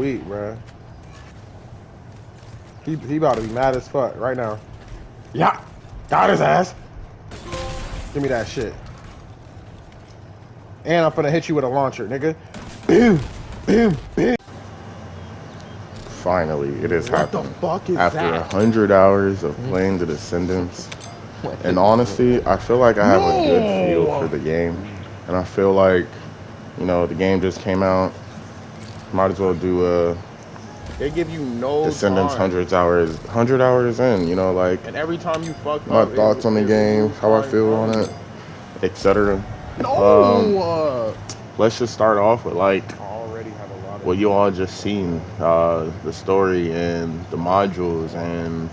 weak, bro. He about to be mad as fuck right now. Yeah, got his ass. Give me that shit. And I'm finna hit you with a launcher, nigga. Boom, boom, boom. Finally, it has happened. What the fuck is After that? 100 hours of playing the Descendants, and honestly, I feel like I have a good feel for the game. And I feel like, you know, the game just came out. Might as well do a They give you no Descendants time. 100 hours in, you know, like And every time you fuck my up, thoughts on the game, how I feel on it, etc. No. Let's just start off with like I already have a lot of what you all just seen, the story and the modules, and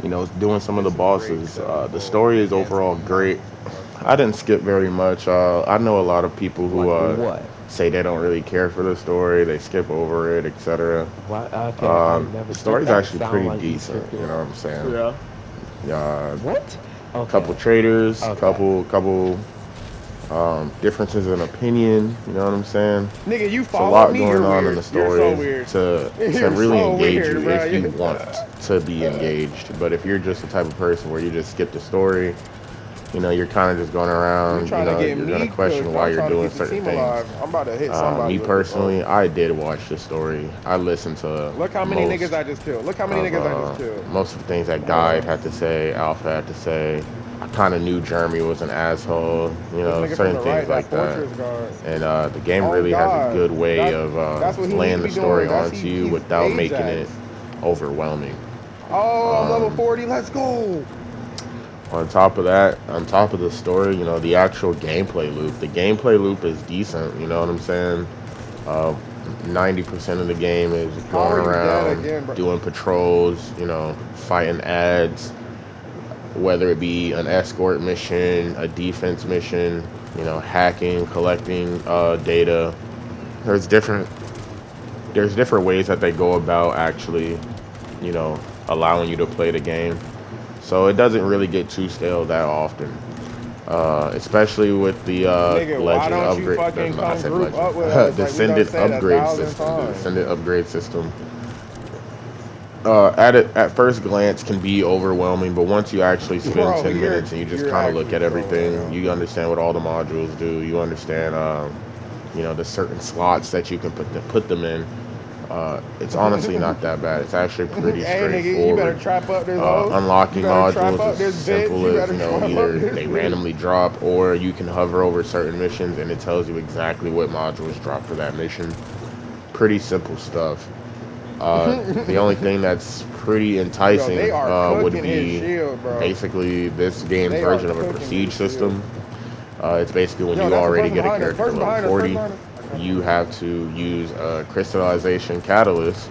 you know, doing some of the bosses. The story is overall great. I didn't skip very much. I know a lot of people who say they don't really care for the story, they skip over it, etc. The story's actually pretty decent. You know what I'm saying? Yeah. What? Couple traders, couple differences in opinion. You know what I'm saying? Nigga, you There's a follow lot me. going You're on weird. in the story You're so weird. to You're really so engage weird, you bro. if you want to be engaged. But if you're just the type of person where you just skip the story, you know, you're kind of just going around, you know, you're going to question why you're doing certain things. I'm about to hit somebody. Me personally, I did watch the story. I listened to Look how many niggas I just killed. Look how many niggas I just killed. most of the things that Guide had to say, Alpha had to say. I kind of knew Jeremy was an asshole, you know, certain things like that. And the game really has a good way of laying the story onto you without making it overwhelming. Oh, I'm level 40. Let's go. On top of that, on top of the story, you know, the actual gameplay loop. The gameplay loop is decent, you know what I'm saying? 90% of the game is going around, doing patrols, you know, fighting ads, whether it be an escort mission, a defense mission, you know, hacking, collecting data. There's different ways that they go about actually, you know, allowing you to play the game. So it doesn't really get too stale that often, especially with the Legend upgrade. Descendant upgrade system. The Descendant upgrade system. At first glance can be overwhelming, but once you actually spend 10 minutes and you just kind of look at everything, you understand what all the modules do. You understand, you know, the certain slots that you can put them in. It's honestly not that bad. It's actually pretty straightforward. Unlocking modules is simple as, you know, either they randomly drop or you can hover over certain missions and it tells you exactly what modules drop for that mission. Pretty simple stuff. The only thing that's pretty enticing would be basically this game's version of a prestige system. It's basically when you already get a character level 40. You have to use a crystallization catalyst.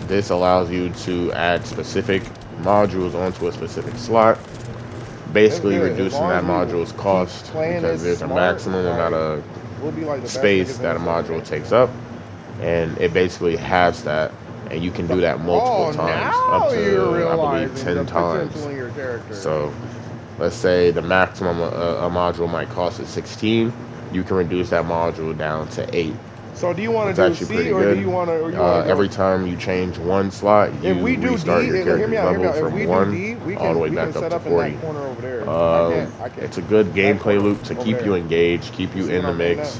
This allows you to add specific modules onto a specific slot, basically reducing that module's cost because there's a maximum amount of space that a module takes up, and it basically halves that, and you can do that multiple times, up to I believe 10 times. So let's say the maximum a module might cost is 16. You can reduce that module down to 8. So do you want to do C or do you want to? Every time you change one slot, you restart your character's level from 1 all the way back up to 40. It's a good gameplay loop to keep you engaged, keep you in the mix.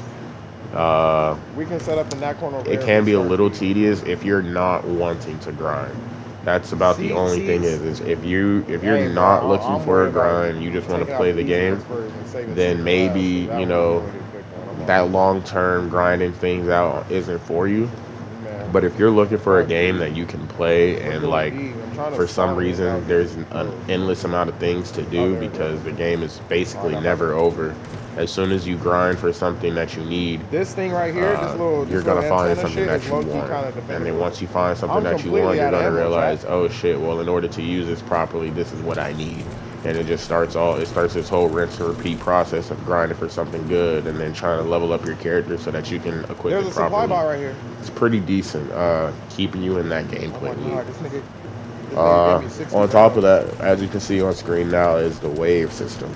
We can set up in that corner over there. It can be a little tedious if you're not wanting to grind. That's about the only thing is if you're not looking for a grind, you just want to play the game, then maybe, you know, that long-term grinding things out isn't for you. But if you're looking for a game that you can play and like for some reason there's an endless amount of things to do because the game is basically never over. As soon as you grind for something that you need, this thing right here, you're gonna find something that you want. And then once you find something that you want, you're gonna realize, oh shit, well, in order to use this properly, this is what I need. And it just starts this whole rinse and repeat process of grinding for something good and then trying to level up your character so that you can equip it properly. There's a supply bar right here. It's pretty decent, keeping you in that gameplay loop. On top of that, as you can see on screen now, is the wave system.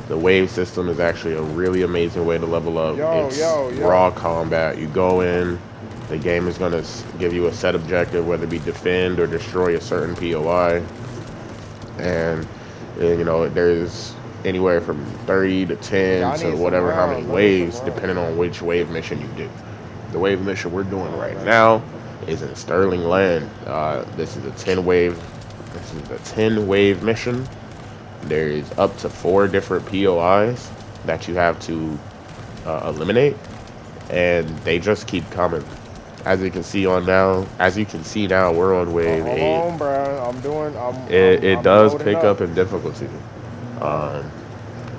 The wave system is actually a really amazing way to level up. It's raw combat. You go in, The game is going to give you a set objective, whether it be defend or destroy a certain POI. And, you know, there's anywhere from 30 to 10 to whatever, how many waves, depending on which wave mission you do. The wave mission we're doing right now is in Sterling Land. This is a 10 wave. This is a 10 wave mission. There's up to 4 different POIs that you have to eliminate, and they just keep coming. As you can see now, we're on wave 8. Hold on, bro. It does pick up in difficulty.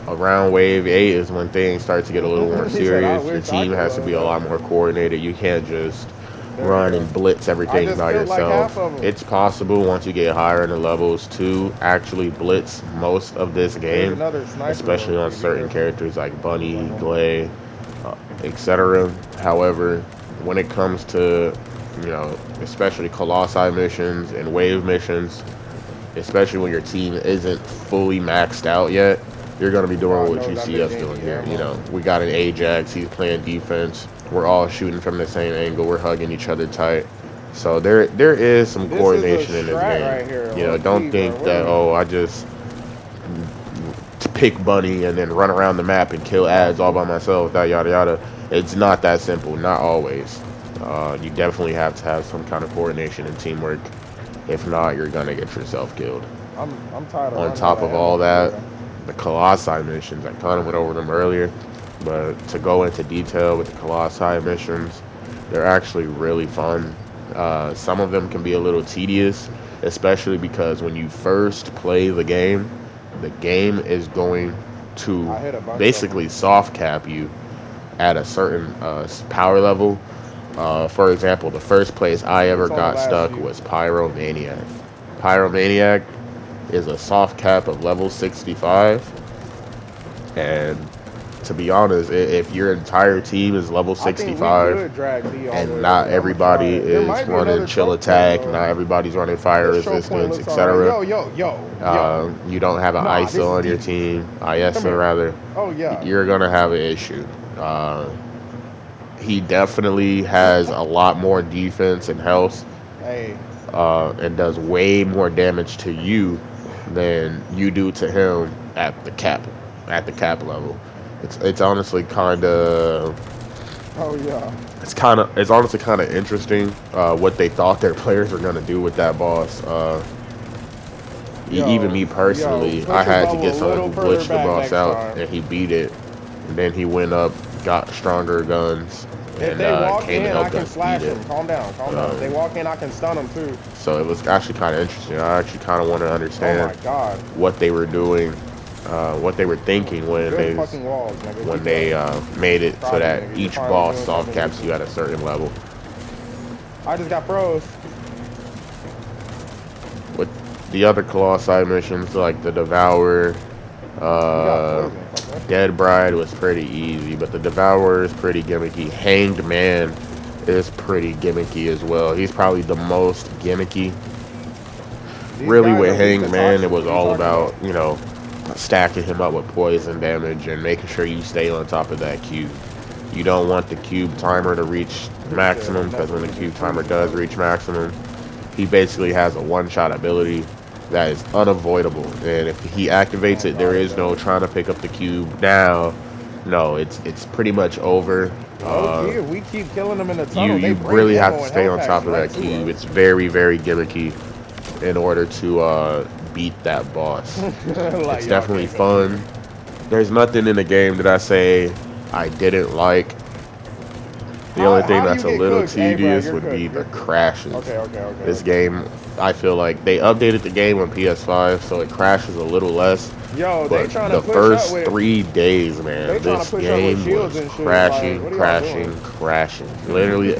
Around wave 8 is when things start to get a little more serious. Your team has to be a lot more coordinated. You can't just run and blitz everything by yourself. It's possible once you get higher in the levels to actually blitz most of this game, especially on certain characters like Bunny, Glay, etc. However, when it comes to, you know, especially Colossi missions and wave missions, especially when your team isn't fully maxed out yet, you're going to be doing what you see us doing here. You know, we got an Ajax, he's playing defense. We're all shooting from the same angle. We're hugging each other tight. So there is some coordination in this game. Right here, you know, don't think that, oh, I just pick Bunny and then run around the map and kill ads all by myself, that yada yada. It's not that simple, not always. You definitely have to have some kind of coordination and teamwork. If not, you're gonna get yourself killed. I'm tired of on top of all that, the Colossi missions, I kind of went over them earlier, but to go into detail with the Colossi missions, they're actually really fun. Some of them can be a little tedious, especially because when you first play the game is going to basically soft cap you at a certain power level. For example, the first place I ever got stuck was Pyromaniac. Pyromaniac is a soft cap of level 65, and to be honest, if your entire team is level 65 and not everybody is running chill attack, not everybody's running fire resistance, etc., you don't have an ISO on your team, ISO rather, you're gonna have an issue. He definitely has a lot more defense and health, and does way more damage to you than you do to him at the cap level. It's honestly kind of it's honestly kind of interesting what they thought their players were gonna do with that boss. Even me personally, I had to get someone who glitched the boss out, and he beat it, and then he went up, got stronger guns, and came and helped us beat it. Calm down. If they walk in, I can stun them too. So it was actually kind of interesting. I actually kind of want to understand what they were doing, what they were thinking when they made it so that each boss soft caps you at a certain level. I just got froze. With the other Colossi missions, like the Devourer, Dead Bride was pretty easy, but the Devourer is pretty gimmicky. Hanged Man is pretty gimmicky as well. He's probably the most gimmicky. Really, with Hanged Man, it was all about, you know, stacking him up with poison damage and making sure you stay on top of that cube. You don't want the cube timer to reach maximum, because when the cube timer does reach maximum, he basically has a one-shot ability that is unavoidable, and if he activates it, there is no trying to pick up the cube now. No, it's pretty much over. We keep killing them in the tunnel. You really have to stay on top of that cube. It's very, very gimmicky in order to beat that boss. It's definitely fun. There's nothing in the game that I say I didn't like. The only thing that's a little tedious would be the crashes. This game, I feel like they updated the game on PS5, so it crashes a little less. But the first 3 days, man, this game was crashing. Literally,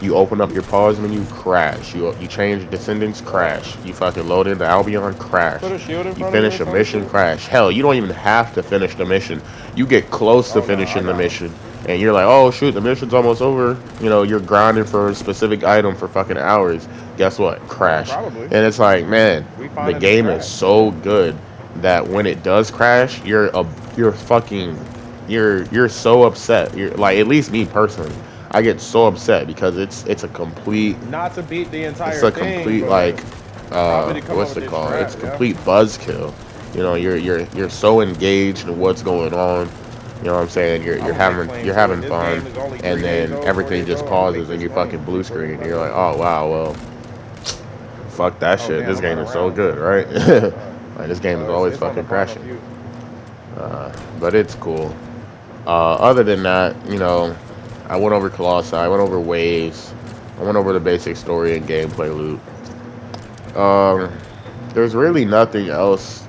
you open up your pause menu, crash. You change Descendants, crash. You fucking load into Albion, crash. You finish a mission, crash. Hell, you don't even have to finish the mission. You get close to finishing the mission, and you're like, oh shoot, the mission's almost over. You know, you're grinding for a specific item for fucking hours. Guess what? Crash. And it's like, man, the game is so good that when it does crash, you're so upset. You're like, at least me personally, I get so upset because it's a complete Not to beat the entire it's a thing, complete but like probably to come up what's with it this called? trap, It's a yeah. complete buzzkill. You know, you're so engaged in what's going on. You know what I'm saying? I You're would make having claim you're to it. having This fun, game is only and 3 days then old, 4 everything days just old. I'm gonna make pauses and this you claim. fucking blue Keep working screen. my And you're like, game. oh wow, well, fuck that Oh shit. damn, This I'm out game of is so rounds. good, right? Like this game is always It's on the fucking final crashing. few. But it's cool. Other than that, you know, I went over Colossi, I went over Waves, I went over the basic story and gameplay loop. Um, there's really nothing else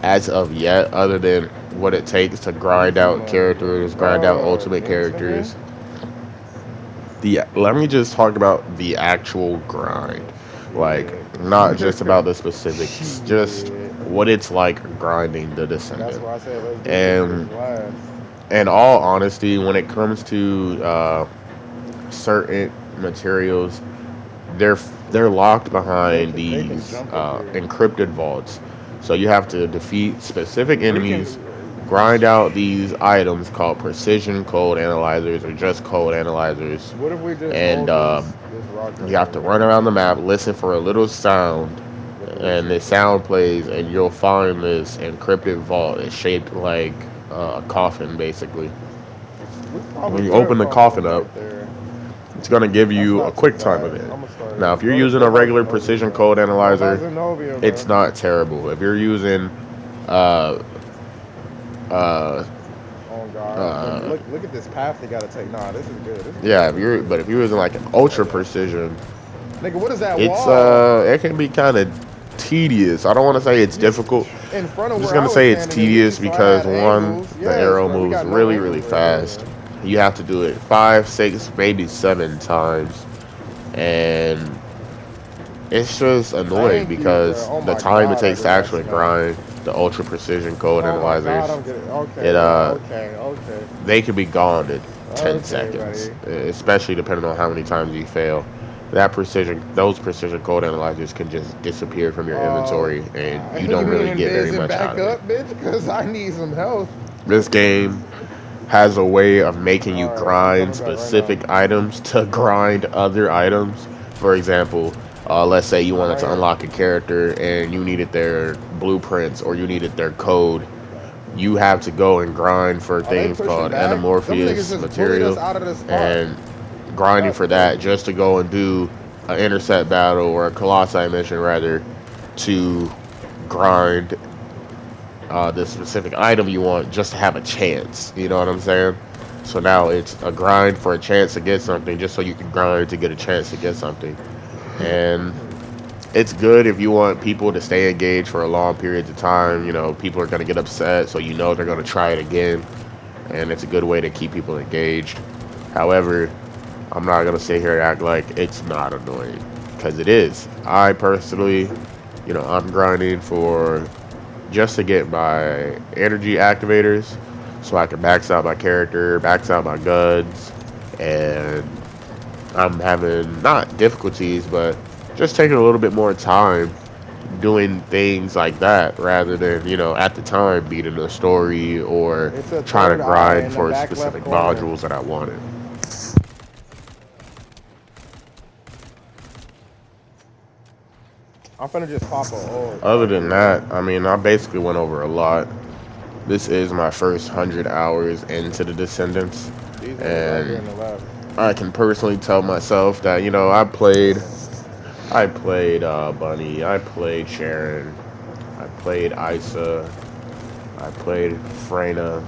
as of yet other than what it takes to grind out characters, grind out ultimate Gentlemen. characters. Let me just talk about the actual grind. Like, not just about the specifics, just Shit. what it's like grinding the That's Descendant. why I said let's do And this last. in all honesty, when it comes to certain materials, they're they're locked behind They can these jump up here. encrypted vaults. So you have to defeat specific We can. enemies, grind out these items called precision code analyzers or just code analyzers, What if we just and hold this rock right you have to here? run around the map, listen for a little sound, and the sound plays, and you'll find this encrypted vault. It's shaped like a coffin, basically. We probably When you could open the pump coffin them up, right there. it's gonna give That's you a not too quick time bad. event. I'm gonna start. Now, if you're Go using go a by regular Zenobia, precision bro. code Go by analyzer, Zenobia, it's bro. not terrible. If you're using uh uh Oh God! Look at this path they gotta take. Nah, this is good. This is yeah, good. if you're using like an ultra precision, Nigga, what is that it's wall? it can be kind of tedious. I don't want to say it's difficult. In front I'm of just where I gonna was say it's standing, at least, tedious so I because had one, angles. the Yes, arrow bro, we moves got no really, angles really right fast. here. You have to do it 5, 6, maybe 7 times, and it's just annoying Thank you, bro. because Oh the my time it God, I takes just to got actually smacked. grind the ultra precision code Oh my God, analyzers, I'm getting. Okay, it bro. Okay. they could be gone in 10 Okay, seconds, buddy. especially depending on how many times you fail. Those precision code analyzers can just disappear from your inventory, and you You don't really meaning get very Biz and much out back of it. up, bitch? Because I need some help. This game has a way of making you Alright, I'm grind coming back right now. specific items to grind other items. For example, let's say you wanted to unlock a character and you needed their blueprints or you needed their code. You have to go and grind for Are they things pushing called back? Them niggas anamorpheus just bullied us material out of the spot. and grinding That's for that crazy. just to go and do an intercept battle or a colossi mission rather to grind the specific item you want just to have a chance. You know what I'm saying? So now it's a grind for a chance to get something just so you can grind to get a chance to get something. And it's good if you want people to stay engaged for a long periods of time. You know, people are going to get upset, so you know they're going to try it again. And it's a good way to keep people engaged. However, I'm not going to sit here and act like it's not annoying, because it is. I personally, you know, I'm grinding for just to get my energy activators so I can max out my character, max out my guns, and I'm having not difficulties, but just taking a little bit more time doing things like that rather than, you know, at the time beating a story or It's a trying third to eye grind in the for back left specific corner. modules that I wanted. I'm finna just pop a ult. Other than that, I mean, I basically went over a lot. This is my first 100 hours into the Descendants, These niggas right here in and the left. I can personally tell myself that, you know, I played Bunny, I played Sharon, I played Isa, I played Freyna.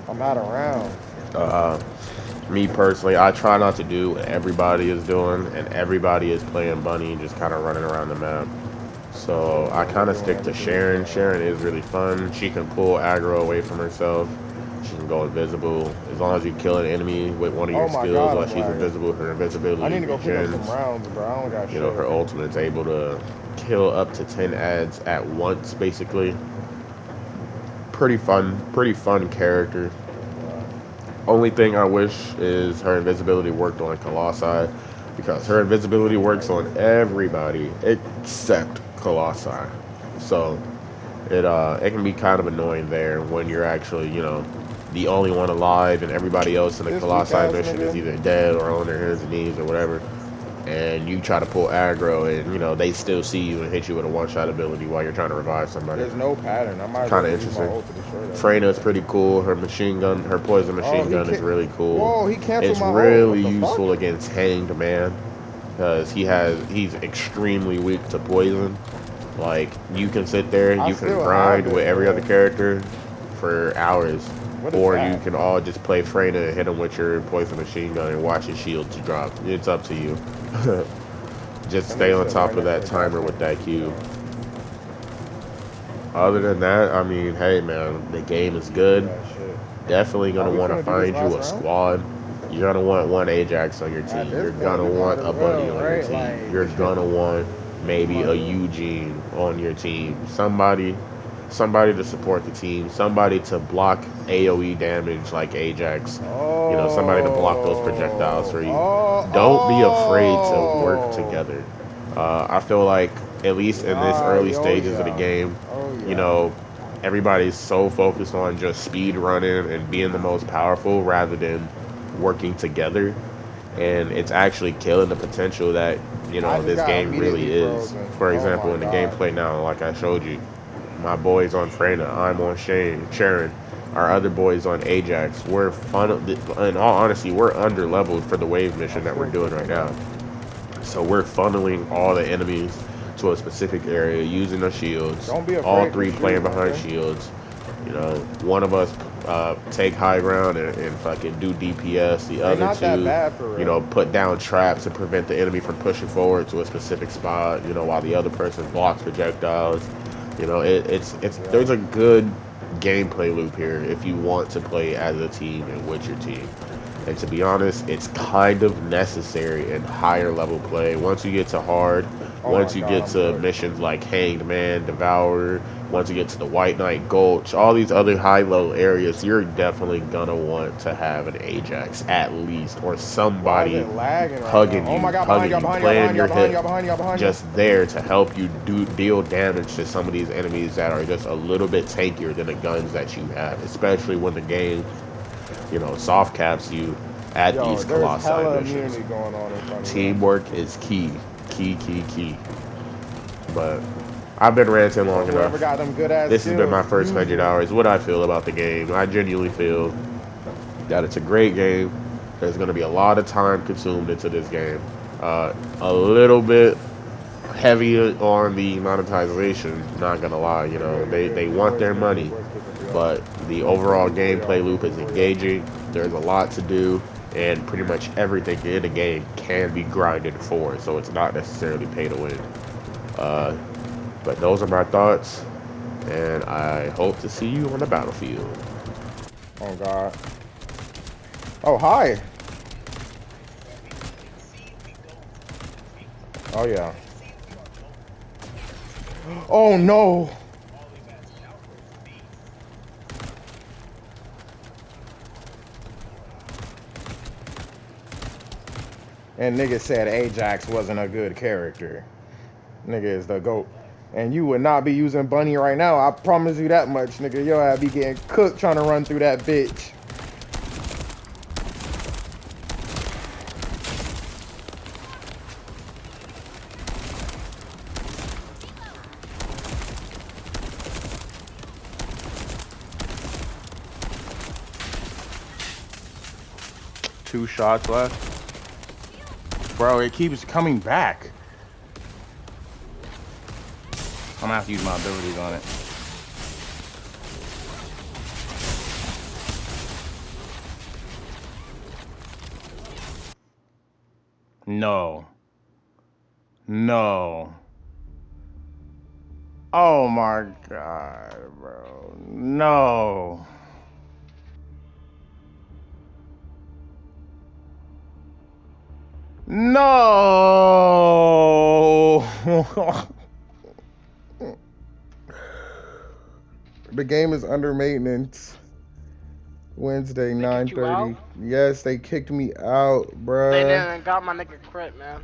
I'm out of rounds. Uh, Me personally, I try not to do what everybody is doing, and everybody is playing Bunny, just kind of running around the map. So I kind of stick to Sharon. Sharon is really fun. She can pull aggro away from herself. She can go invisible. As long as you kill an enemy with one of your Oh my skills God, while I'm she's lagging. invisible, her invisibility I need to go pick up some regens. rounds, bro. I don't got You know, shit. her ultimate's able to kill up to 10 ads at once, basically. Pretty fun character. Only thing I wish is her invisibility worked on Colossi, because her invisibility works on everybody except Colossi. So it can be kind of annoying there when you're actually, you know, the only one alive, and everybody else in the This Colossi weak-ass mission is nigga. either dead or on their hands and knees or whatever. And you try to pull aggro, and you know they still see you and hit you with a one-shot ability while you're trying to revive somebody. There's no pattern. I might as Kind well of use my interesting. ult to destroy that. Freyna's pretty cool. Her machine gun, her poison machine gun is really cool. Whoa, he canceled It's my ult. really What the useful fuck? against Hanged Man because he's extremely weak to poison. Like you can sit there, you can grind with every other character for hours, or you can all just play Freyna and hit him with your poison machine gun and watch his shields drop. It's up to you. Just stay on top of that timer with that cube. Other than that, I mean, hey man, the game is good. Definitely gonna want to find you a squad. You're gonna want one Ajax on your team. You're gonna want a Buddy on your team. You're gonna want maybe a Eugene on your team. Somebody to support the team. Somebody to block AoE damage like Ajax. You know, somebody to block those projectiles for you. Don't be afraid to work together. I feel like, at least in this early stages of the game, you know, everybody's so focused on just speed running and being the most powerful rather than working together. And it's actually killing the potential that, you know, this game really is. For example, in the gameplay now, like I showed you, my boys on Freyna, I'm on Sharon, our other boys on Ajax. We're in all honesty, we're under leveled for the wave mission that we're doing right now. So we're funneling all the enemies to a specific area using the shields. All three playing behind shields. You know, one of us take high ground and fucking do DPS. The other two, you know, put down traps to prevent the enemy from pushing forward to a specific spot. You know, while the other person blocks projectiles. You know, there's a good gameplay loop here if you want to play as a team and with your team. And to be honest, it's kind of necessary in higher level play. Once you get to hard, once you get to missions like Hanged Man, Devourer, once you get to the White Knight Gulch, all these other high level areas, you're definitely gonna want to have an Ajax at least, or somebody hugging you, playing your hip, just there to help you deal damage to some of these enemies that are just a little bit tankier than the guns that you have, especially when the game, you know, soft caps you at these Colossi missions. Teamwork is key. But I've been ranting long enough. This has been my first 100 hours. What I feel about the game, I genuinely feel that it's a great game. There's going to be a lot of time consumed into this game. A little bit heavy on the monetization, not going to lie. You know, they want their money. But the overall gameplay loop is engaging. There's a lot to do, and pretty much everything in the game can be grinded for, so it's not necessarily pay to win. But those are my thoughts, and I hope to see you on the battlefield. Oh God. Oh hi. Oh yeah. Oh no. And nigga said Ajax wasn't a good character. Nigga is the GOAT. And you would not be using Bunny right now. I promise you that much, nigga. Yo, I'd be getting cooked trying to run through that bitch. Two shots left. Bro, it keeps coming back. I'm gonna have to use my abilities on it. No. No. Oh my God, bro. No. No. The game is under maintenance. Wednesday, 9:30. Yes, they kicked me out, bruh. They didn't got my nigga crit, man.